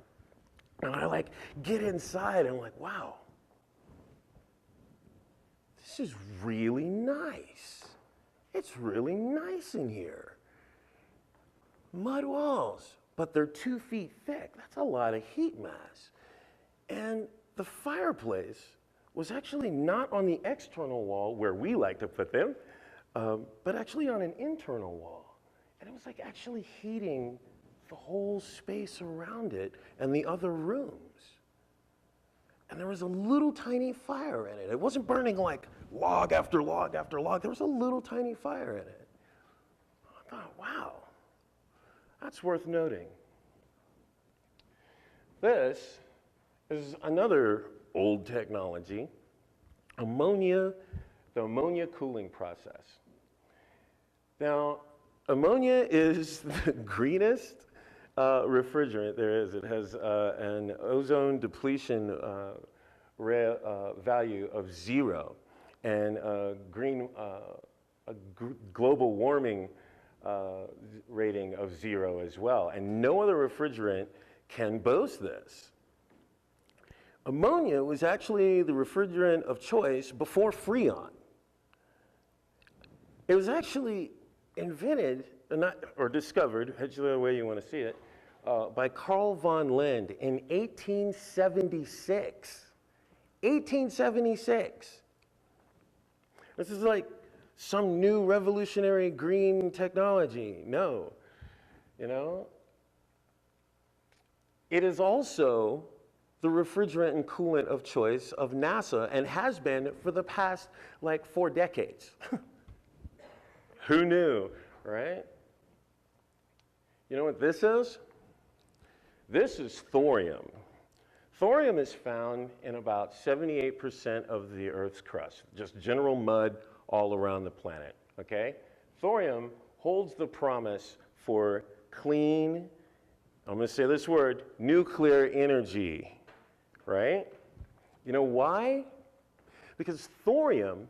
And I like get inside, and I'm like, wow, this is really nice. It's really nice in here. Mud walls, but they're 2 feet thick. That's a lot of heat mass. And the fireplace was actually not on the external wall where we like to put them, but actually on an internal wall. And it was like actually heating the whole space around it and the other rooms. And there was a little tiny fire in it. It wasn't burning like log after log after log. There was a little tiny fire in it. I thought, wow, that's worth noting. This is another old technology, ammonia, the ammonia cooling process. Now, ammonia is the greenest refrigerant there is. It has an ozone depletion value of 0 and a global warming rating of 0 as well. And no other refrigerant can boast this. Ammonia was actually the refrigerant of choice before Freon. It was actually invented, or discovered, whichever way you want to see it, by Carl von Linde in 1876. 1876. This is like some new revolutionary green technology. No, you know. It is also the refrigerant and coolant of choice of NASA and has been for the past like 4 decades. Who knew, right? You know what this is? This is thorium. Thorium is found in about 78% of the Earth's crust, just general mud all around the planet, okay? Thorium holds the promise for clean, I'm going to say this word, nuclear energy, right? You know why? Because thorium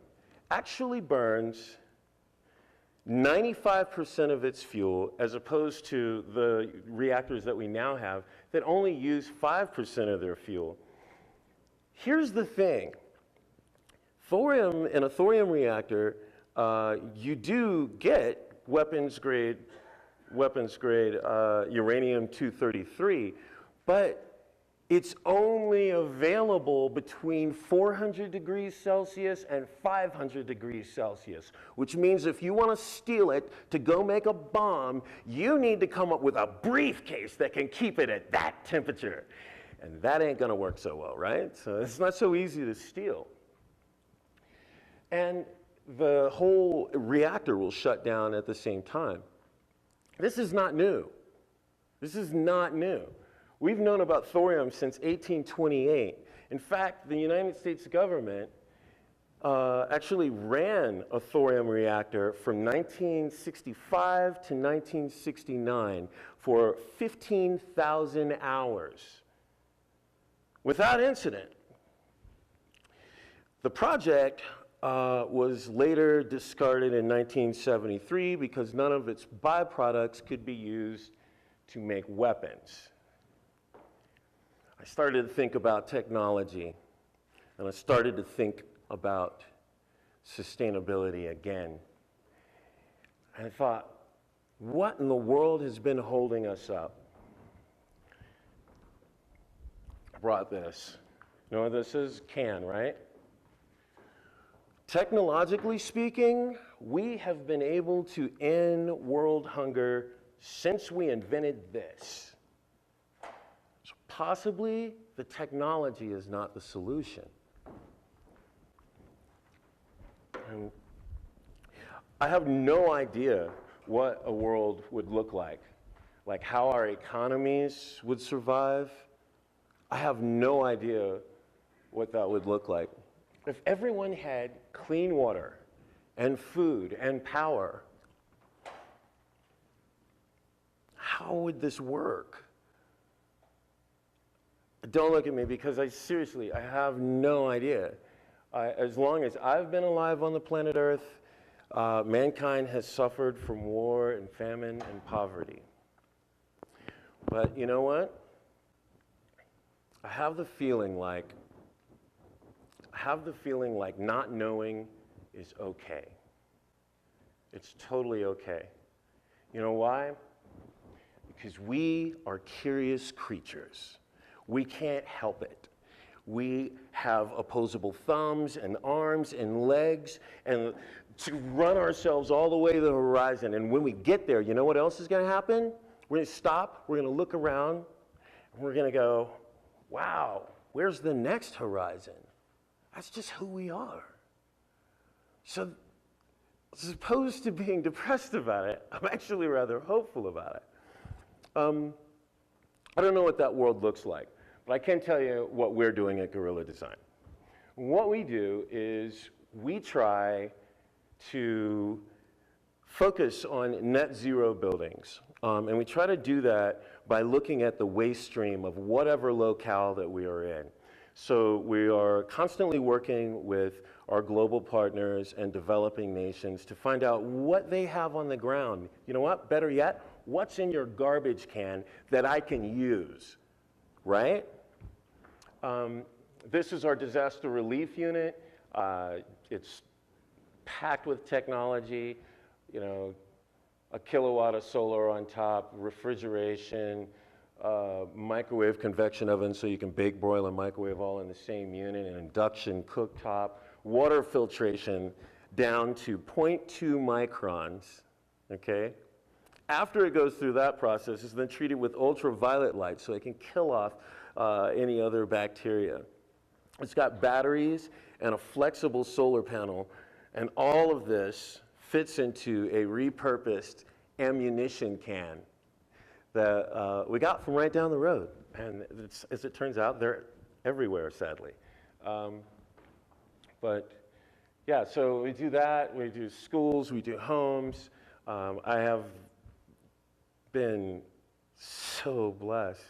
actually burns 95% of its fuel, as opposed to the reactors that we now have that only use 5% of their fuel. Here's the thing. Thorium, in a thorium reactor, you do get weapons-grade uranium-233, but it's only available between 400 degrees Celsius and 500 degrees Celsius, which means if you want to steal it to go make a bomb, you need to come up with a briefcase that can keep it at that temperature. And that ain't going to work so well, right? So it's not so easy to steal. And the whole reactor will shut down at the same time. This is not new. This is not new. We've known about thorium since 1828. In fact, the United States government actually ran a thorium reactor from 1965 to 1969 for 15,000 hours without incident. The project was later discarded in 1973 because none of its byproducts could be used to make weapons. I started to think about technology, and I started to think about sustainability again. And I thought, what in the world has been holding us up? I brought this. You know what this is? Can, right? Technologically speaking, we have been able to end world hunger since we invented this. So possibly the technology is not the solution. And I have no idea what a world would look like how our economies would survive. I have no idea what that would look like. If everyone had clean water and food and power, how would this work? Don't look at me because I have no idea. As long as I've been alive on the planet Earth, mankind has suffered from war and famine and poverty. But you know what? I have the feeling like not knowing is okay. It's totally okay. You know why? Because we are curious creatures. We can't help it. we have opposable thumbs and arms and legs, and to run ourselves all the way to the horizon. And when we get there, you know what else is going to happen? We're going to stop, we're going to look around, and we're going to go, wow, where's the next horizon? That's just who we are. So, as opposed to being depressed about it, I'm actually rather hopeful about it. I don't know what that world looks like, but I can tell you what we're doing at Guerrilla Design. What we do is we try to focus on net zero buildings. And we try to do that by looking at the waste stream of whatever locale that we are in. So we are constantly working with our global partners and developing nations to find out what they have on the ground. You know what? Better yet, what's in your garbage can that I can use, right? This is our disaster relief unit. It's packed with technology, you know, a kilowatt of solar on top, refrigeration, microwave convection oven so you can bake, broil, and microwave all in the same unit, an induction cooktop, water filtration down to 0.2 microns, okay? After it goes through that process, it's then treated with ultraviolet light so it can kill off any other bacteria. It's got batteries and a flexible solar panel, and all of this fits into a repurposed ammunition can that we got from right down the road. And as it turns out, they're everywhere, sadly. But yeah, so we do that, we do schools, we do homes. I have been so blessed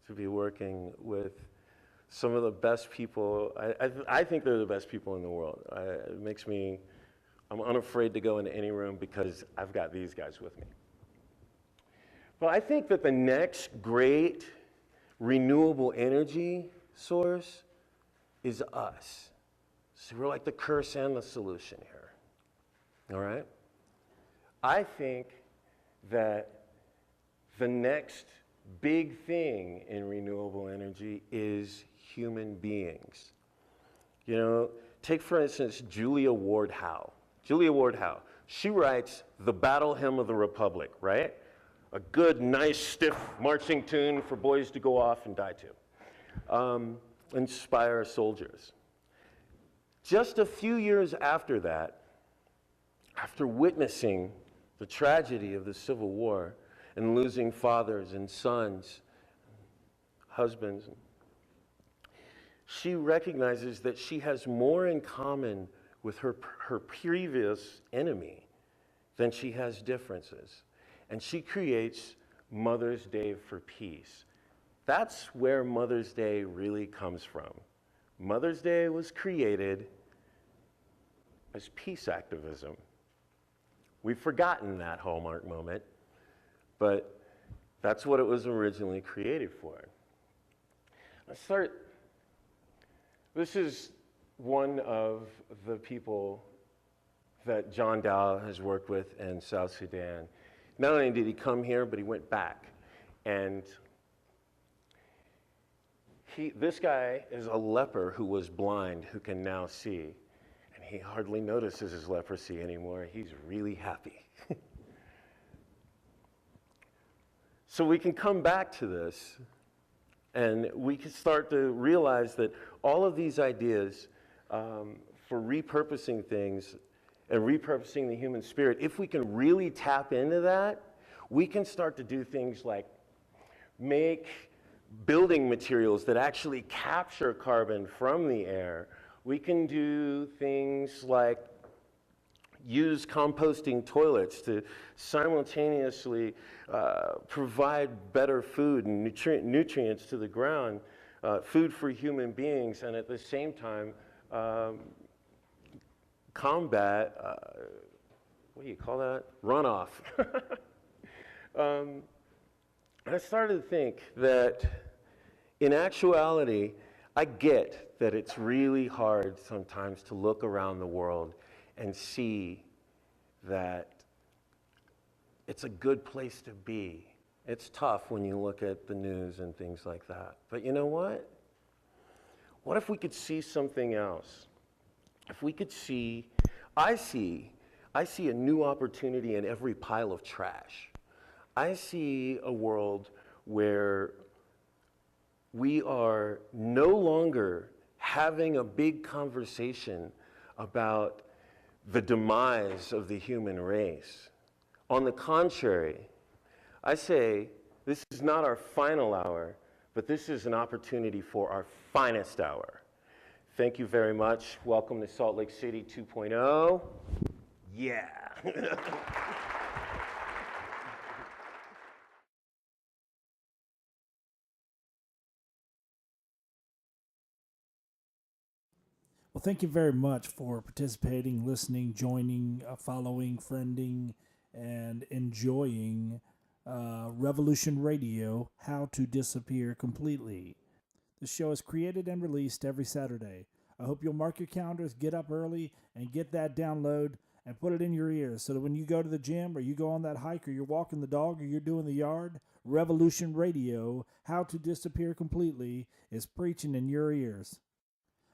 to be working with some of the best people. I think they're the best people in the world. It makes me, I'm unafraid to go into any room because I've got these guys with me. But I think that the next great renewable energy source is us. So we're like the curse and the solution here, all right? I think that the next big thing in renewable energy is human beings. You know, take for instance Julia Ward Howe. Julia Ward Howe, she writes the Battle Hymn of the Republic, right? A good, nice, stiff marching tune for boys to go off and die to. Inspire soldiers. Just a few years after that, after witnessing the tragedy of the Civil War and losing fathers and sons, husbands, she recognizes that she has more in common with her previous enemy than she has differences. And she creates Mother's Day for Peace. That's where Mother's Day really comes from. Mother's Day was created as peace activism. We've forgotten that hallmark moment, but that's what it was originally created for. This is one of the people that John Dow has worked with in South Sudan. Not only did he come here, but he went back. And this guy is a leper who was blind, who can now see. And he hardly notices his leprosy anymore. He's really happy. So we can come back to this, and we can start to realize that all of these ideas for repurposing things and repurposing the human spirit, if we can really tap into that, we can start to do things like make building materials that actually capture carbon from the air. We can do things like use composting toilets to simultaneously provide better food and nutrients to the ground, food for human beings, and at the same time combat, what do you call that? Runoff. I started to think that in actuality, I get that it's really hard sometimes to look around the world and see that it's a good place to be. It's tough when you look at the news and things like that. But you know what? What if we could see something else? If we could see, I see a new opportunity in every pile of trash. I see a world where we are no longer having a big conversation about the demise of the human race. On the contrary, I say this is not our final hour, but this is an opportunity for our finest hour. Thank you very much. Welcome to Salt Lake City 2.0. Yeah. Well, thank you very much for participating, listening, joining, following, friending, and enjoying Revolution Radio, How to Disappear Completely. The show is created and released every Saturday. I hope you'll mark your calendars, get up early, and get that download and put it in your ears so that when you go to the gym or you go on that hike or you're walking the dog or you're doing the yard, Revolution Radio, How to Disappear Completely is preaching in your ears.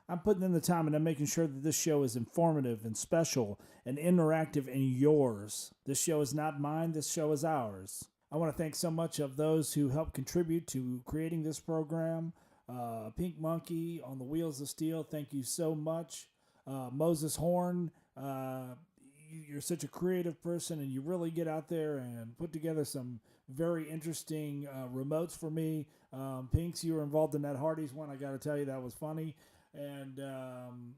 I'm putting in the time and I'm making sure that this show is informative and special and interactive and yours. This show is not mine, this show is ours. I want to thank so much of those who helped contribute to creating this program. Pink Monkey on the Wheels of Steel, thank you so much. Moses Horn, you're such a creative person and you really get out there and put together some very interesting remotes for me. Pinks, you were involved in that Hardee's one. I got to tell you, that was funny. And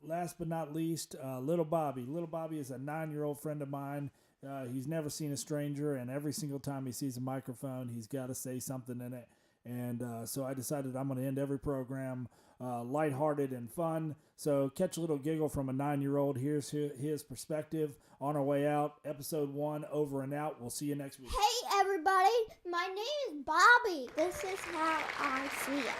last but not least, Lil Bobby. Lil Bobby is a 9-year-old friend of mine. He's never seen a stranger, and every single time he sees a microphone, he's got to say something in it. And so I decided I'm going to end every program lighthearted and fun. So catch a little giggle from a 9-year-old. Here's his perspective on our way out. Episode 1 over and out. We'll see you next week. Hey, everybody. My name is Bobby. This is how I see it.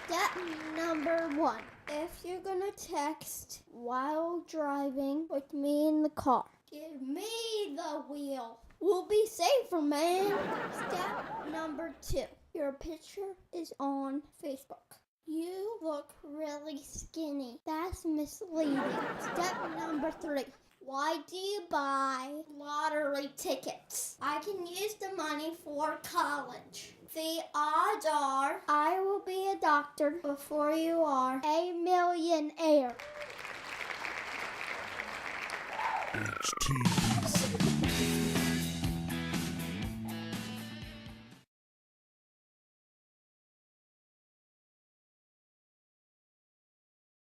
Step number 1. If you're gonna text while driving with me in the car, give me the wheel. We'll be safer, man. Step number 2. Your picture is on Facebook. You look really skinny. That's misleading. Step number 3. Why do you buy lottery tickets? I can use the money for college. The odds are I will be a doctor before you are a millionaire. HTDC.